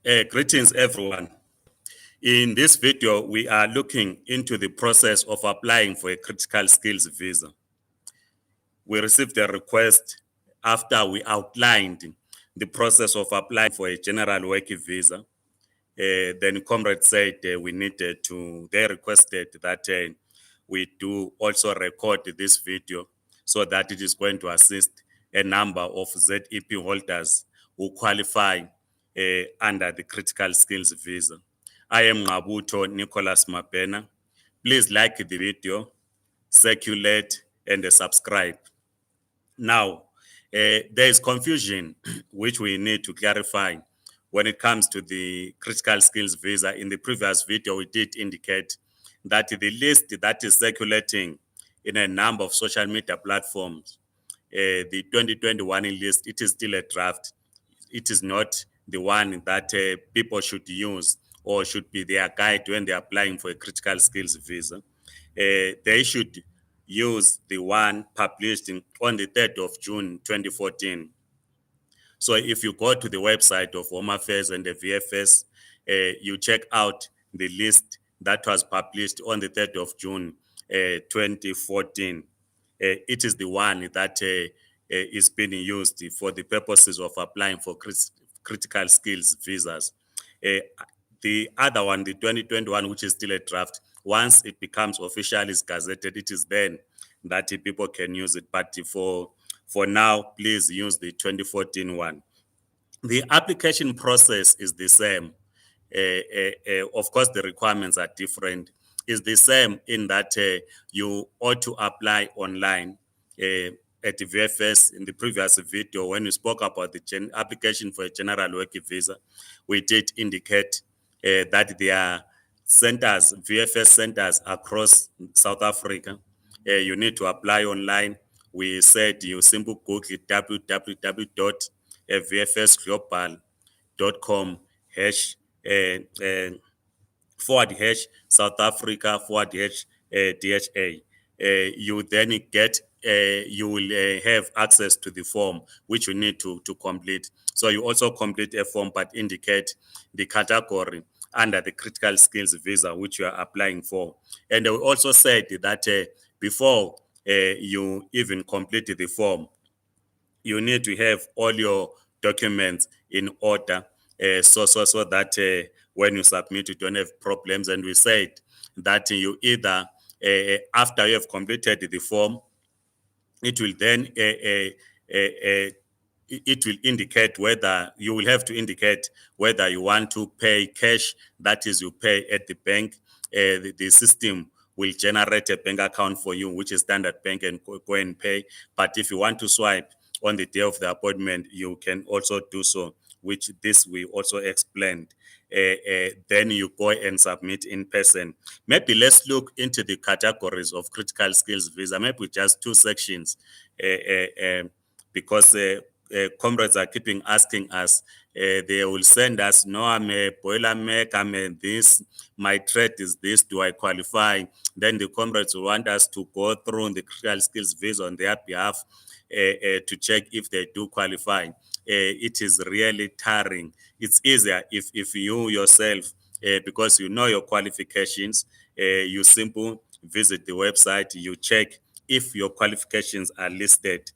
Greetings, everyone. In this video, we are looking into the process of applying for a critical skills visa. We received a request after we outlined the process of applying for a general work visa. Then Comrade said they requested that we do also record this video so that it is going to assist a number of ZEP holders who qualify under the critical skills visa. I am Ngabuto Nicholas Mapena. Please like the video, circulate, and subscribe. Now, there is confusion which we need to clarify when it comes to the critical skills visa. In the previous video, we did indicate that the list that is circulating in a number of social media platforms, the 2021 list, it is still a draft. It is not the one that people should use or should be their guide when they're applying for a critical skills visa. They should use the one published on the 3rd of June 2014. So if you go to the website of Home Affairs and the VFS, you check out the list that was published on the 3rd of June 2014. It is the one that is being used for the purposes of applying for critical skills visas. The other one, the 2021, which is still a draft, once it becomes officially gazetted, it is then that people can use it. But for now, please use the 2014 one. The application process is the same. Of course, the requirements are different. It's the same in that you ought to apply online. At the VFS, in the previous video, when we spoke about the application for a general work visa, we did indicate that there are centers, VFS centers across South Africa. You need to apply online. We said you simply Google www.vfsglobal.com / South Africa / DHA. You then get you will have access to the form which you need to complete. So you also complete a form but indicate the category under the critical skills visa which you are applying for. And we also said that before you even complete the form, you need to have all your documents in order so that when you submit, you don't have problems. And we said that you either, after you have completed the form, it will then it will indicate whether you will have to indicate whether you want to pay cash, that is, you pay at the bank. The system will generate a bank account for you, which is Standard Bank, and go and pay. But if you want to swipe on the day of the appointment, you can also do so, which this we also explained. Then you go and submit in person. Maybe let's look into the categories of critical skills visa, maybe just two sections, because comrades are keeping asking us. They will send us, no, I'm a boiler mech, I'm a this, my trade is this, do I qualify? Then the comrades will want us to go through the critical skills visa on their behalf to check if they do qualify. It is really tiring. It's easier if you yourself, because you know your qualifications, you simply visit the website, you check if your qualifications are listed.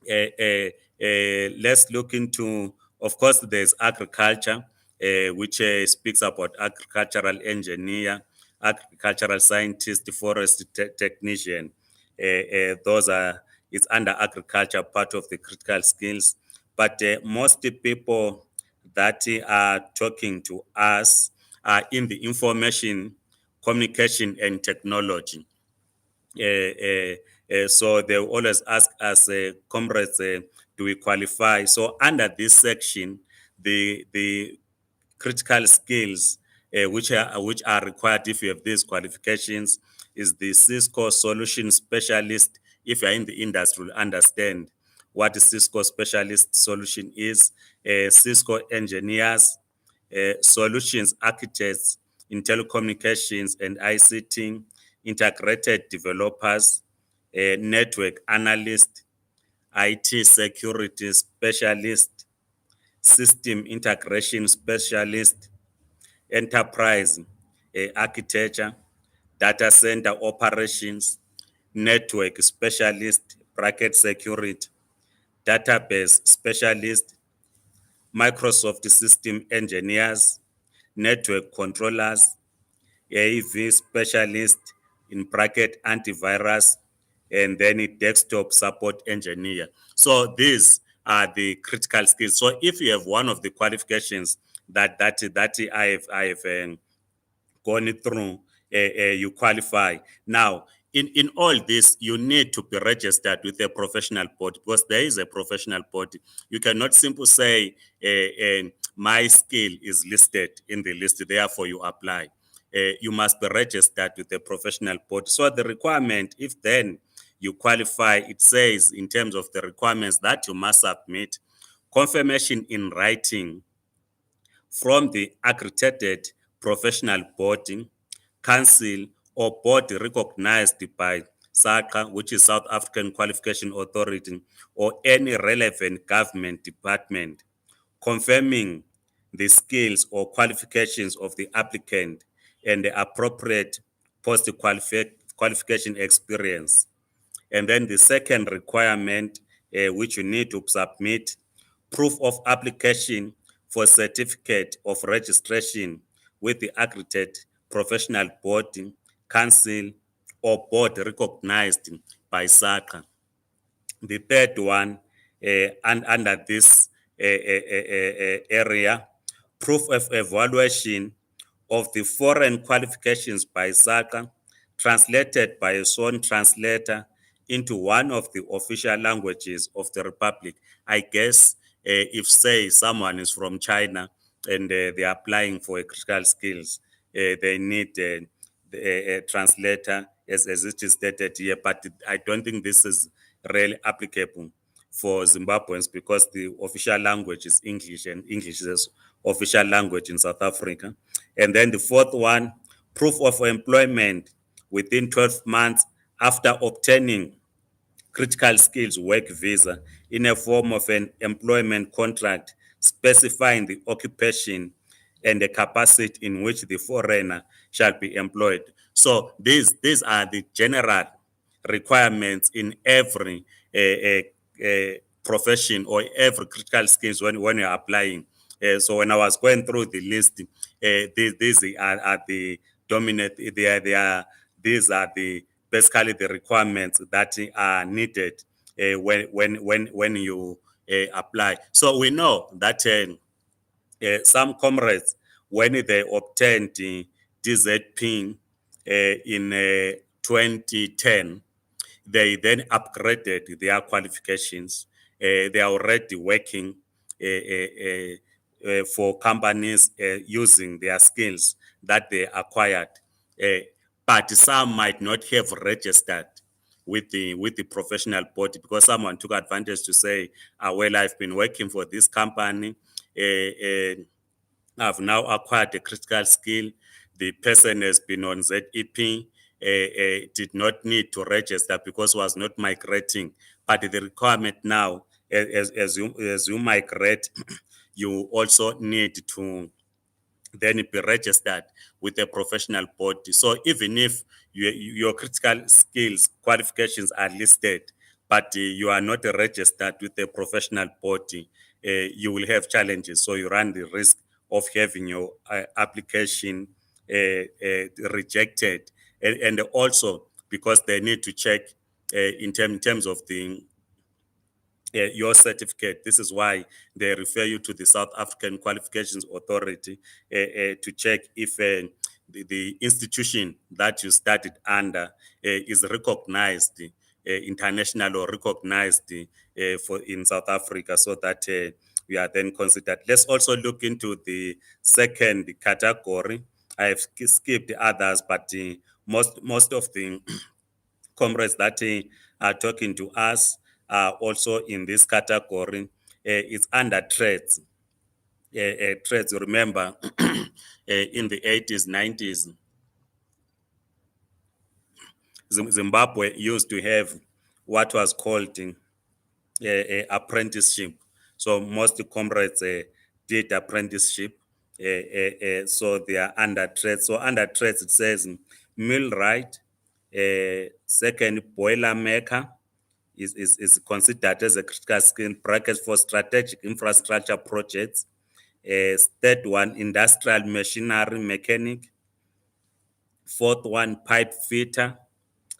Let's look into, of course, there's agriculture, which speaks about agricultural engineer, agricultural scientist, forest technician. Those are, it's under agriculture, part of the critical skills. But most people that are talking to us are in the information, communication, and technology. So they always ask us, comrades, do we qualify? So under this section, the critical skills which are required if you have these qualifications is the Cisco solution specialist. If you're in the industry, will understand what the Cisco specialist solution is. Cisco engineers, solutions architects in telecommunications and ICT, integrated developers, network analyst, IT security specialist, system integration specialist, enterprise architecture, data center operations, network specialist, bracket security, database specialist, Microsoft system engineers, network controllers, AV specialist, in bracket antivirus, and then a desktop support engineer. So these are the critical skills. So if you have one of the qualifications that I have gone through, you qualify. Now, in all this, you need to be registered with a professional body because there is a professional body. You cannot simply say, my skill is listed in the list, therefore you apply. You must be registered with a professional body. So the requirement, if then you qualify, it says in terms of the requirements that you must submit confirmation in writing from the accredited professional body, council, or body recognized by SAQA, which is South African Qualification Authority, or any relevant government department, confirming the skills or qualifications of the applicant and the appropriate post-qualification experience. And then the second requirement, which you need to submit, proof of application for certificate of registration with the accredited professional body, council, or board recognized by SAQA. The third one, and under this area, proof of evaluation of the foreign qualifications by SAQA, translated by a sworn translator into one of the official languages of the Republic. I guess if, say, someone is from China and they're applying for a critical skills, they need a translator as it is stated here, but I don't think this is really applicable for Zimbabweans because the official language is English and English is official language in South Africa. And then the fourth one, proof of employment within 12 months after obtaining critical skills work visa in a form of an employment contract specifying the occupation and the capacity in which the foreigner shall be employed. So these are the general requirements in every profession or every critical skills when you're applying. So when I was going through the list, these are the dominant. These are the basically the requirements that are needed when you apply. So we know that some comrades, when they obtained the DZP in 2010, they then upgraded their qualifications. They are already working for companies using their skills that they acquired. But some might not have registered with the professional body because someone took advantage to say, well, I've been working for this company. I've now acquired a critical skill. The person has been on ZEP, did not need to register because was not migrating. But the requirement now, as you migrate, you also need to then be registered with a professional body. So even if your critical skills qualifications are listed, but you are not registered with a professional body, you will have challenges. So you run the risk of having your application rejected. And also because they need to check in terms of the your certificate. This is why they refer you to the South African Qualifications Authority to check if the institution that you studied under is recognized international or recognized for in South Africa, so that we are then considered. Let's also look into the second category. I have skipped the others, but most of the comrades that are talking to us are also in this category. It's under trades. Trades, remember, in the 80s, 90s, Zimbabwe used to have what was called apprenticeship. So most comrades did apprenticeship. So they are under trades. So under trades, it says millwright, second boiler maker is considered as a critical skill in brackets for strategic infrastructure projects. Third one, industrial machinery mechanic. Fourth one, pipe fitter.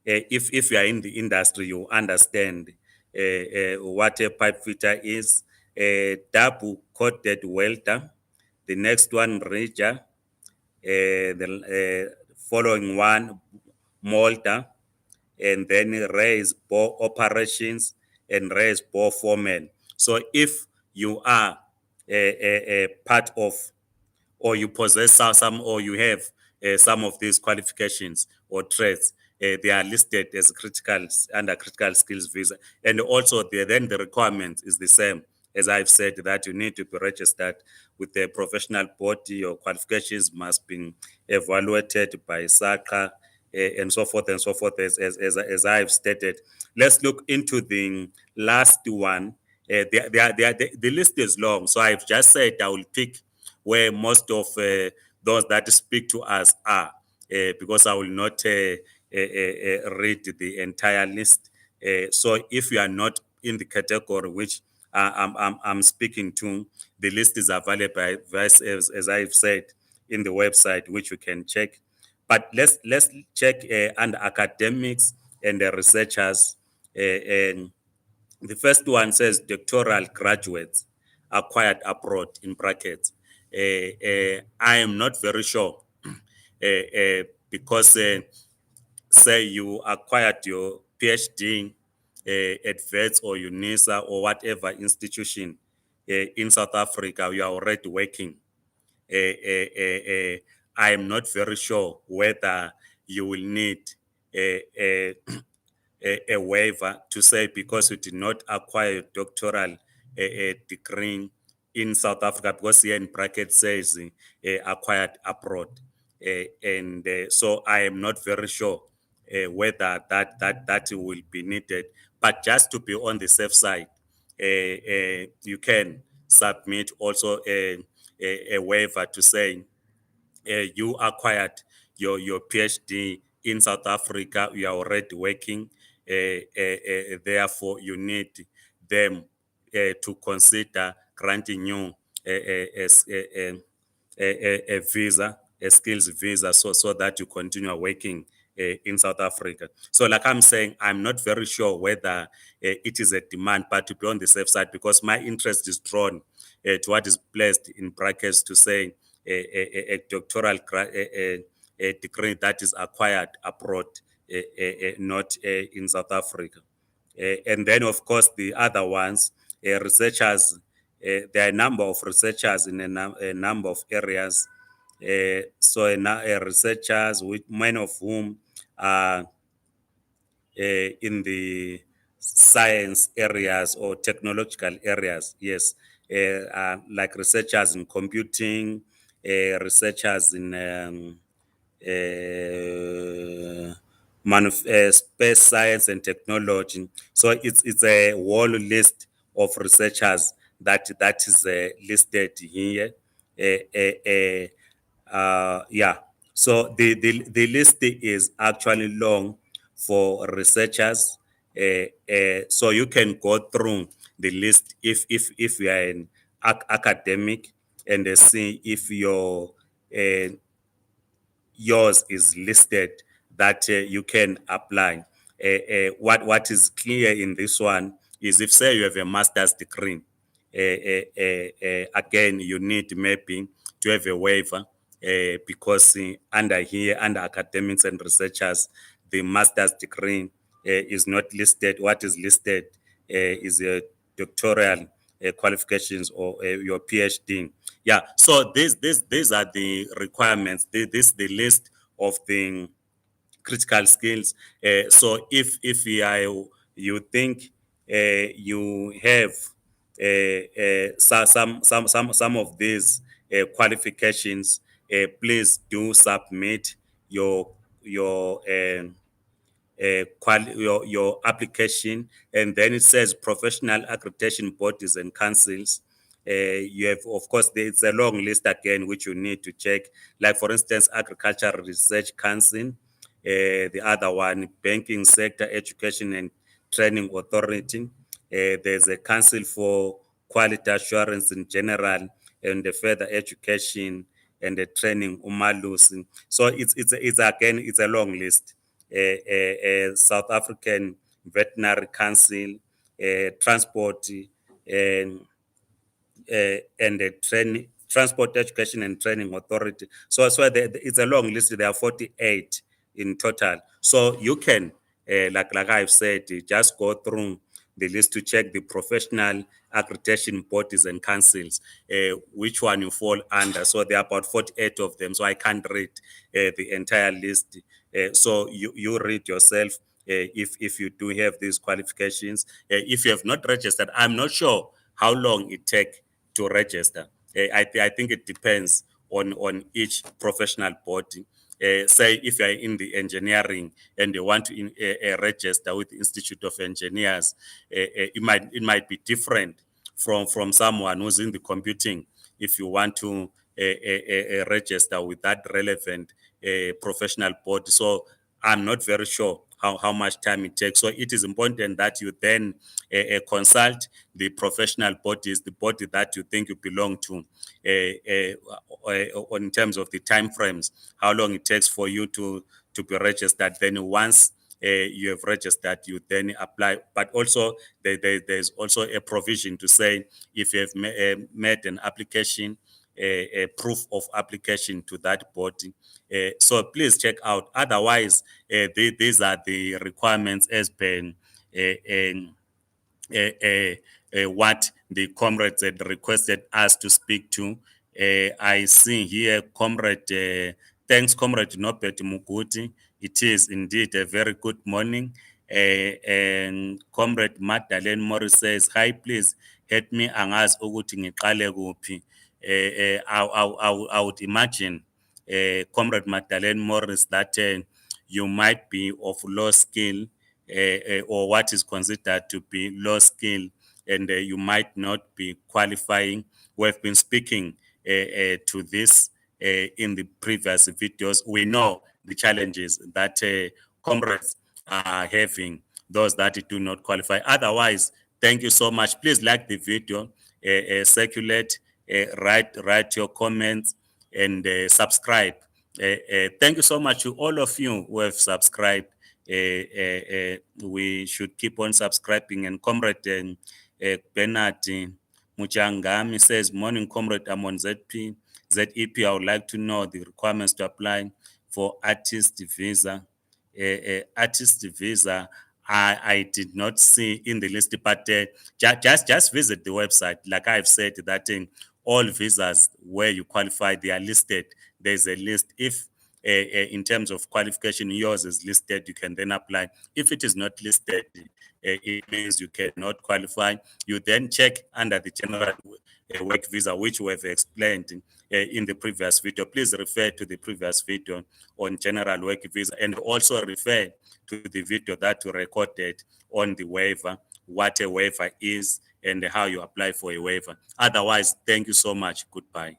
If you are in the industry, you understand what a pipe fitter is. Double coated welder. The next one, rigger. The following one, molder, and then raise bore operations and raise bore foreman. So if you are a part of, or you possess some, or you have some of these qualifications or traits, they are listed as critical under critical skills visa. And also then the requirement is the same as I've said, that you need to be registered with the professional body. Your qualifications must be evaluated by SACA, and so forth and so forth, as I've stated. Let's look into the last one. The list is long, so I've just said I will pick where most of those that speak to us are, because I will not read the entire list. So if you are not in the category which I'm speaking to, the list is available, as I've said, in the website, which you can check. But let's check under academics and the researchers. And the first one says doctoral graduates acquired abroad in brackets. I am not very sure because say you acquired your PhD at VETS or UNISA or whatever institution in South Africa, you are already working. I am not very sure whether you will need a, a waiver to say because you did not acquire a doctoral degree in South Africa, because here in bracket says acquired abroad. And so I am not very sure whether that will be needed. But just to be on the safe side, you can submit also a waiver to say you acquired your PhD in South Africa, you are already working, therefore you need them to consider granting you a visa, a skills visa, so that you continue working in South Africa. So, like I'm saying, I'm not very sure whether it is a demand, but to be on the safe side, because my interest is drawn to what is placed in brackets to say a doctoral a degree that is acquired abroad, not in South Africa. And then, of course, the other ones, researchers, there are a number of researchers in a number of areas. Researchers, with many of whom are in the science areas or technological areas, yes, like researchers in computing, researchers in space science and technology. So it's a whole list of researchers that is listed here. Yeah. So the list is actually long for researchers. So you can go through the list if you are an academic, and see if yours is listed that you can apply. What is clear in this one is, if say you have a master's degree, again you need maybe to have a waiver, because under here, under academics and researchers, the master's degree is not listed. What is listed is a doctoral qualifications or your PhD. Yeah. So these are the requirements. This the list of the critical skills. So if you think you have some of these qualifications, please do submit your your your application. And then it says professional accreditation bodies and councils. You have, of course, it's a long list again, which you need to check. Like, for instance, Agricultural Research Council, the other one, Banking Sector Education and Training Authority. There's a Council for Quality Assurance in General and the Further Education and the Training, Umalusi. So it's again, it's a long list. South African Veterinary Council, Transport, and the Transport Education and Training Authority. So it's a long list. There are 48 in total. So you can, like I've said, just go through the list to check the professional accreditation bodies and councils, which one you fall under. So there are about 48 of them. So I can't read the entire list. So you read yourself if you do have these qualifications. If you have not registered, I'm not sure how long it takes to register. I think it depends on each professional body. Say if you're in the engineering and you want to register with the Institute of Engineers, it might be different from someone who's in the computing. If you want to register with that relevant professional body, so I'm not very sure how much time it takes. So it is important that you then consult the professional bodies, the body that you think you belong to, in terms of the time frames, how long it takes for you to be registered. Then once you have registered, you then apply. But also there's also a provision to say if you have made an application, a proof of application to that body. So please check out. Otherwise, these are the requirements as per what the comrades had requested us to speak to. I see here, comrade, thanks, Comrade Norbert Muguti. It is indeed a very good morning. And Comrade Magdalene Morris says, hi, please help me angazi ukuthi ngiqale kuphi. I would imagine, Comrade Magdalene Morris, that you might be of low skill, or what is considered to be low skill, and you might not be qualifying. We have been speaking to this in the previous videos. We know the challenges that comrades are having, those that do not qualify. Otherwise, thank you so much. Please like the video, circulate, write your comments, and subscribe. Thank you so much to all of you who have subscribed. We should keep on subscribing. And Comrade Bernard Muchangami says, morning, Comrade, I'm on ZEP. I would like to know the requirements to apply for artist visa. Artist visa, I did not see in the list, but just visit the website. Like I've said, that in all visas where you qualify, they are listed. There's a list. If in terms of qualification, yours is listed, you can then apply. If it is not listed, it means you cannot qualify. You then check under the general work visa, which we have explained in the previous video. Please refer to the previous video on general work visa, and also refer to the video that we recorded on the waiver, what a waiver is and how you apply for a waiver. Otherwise, thank you so much. Goodbye.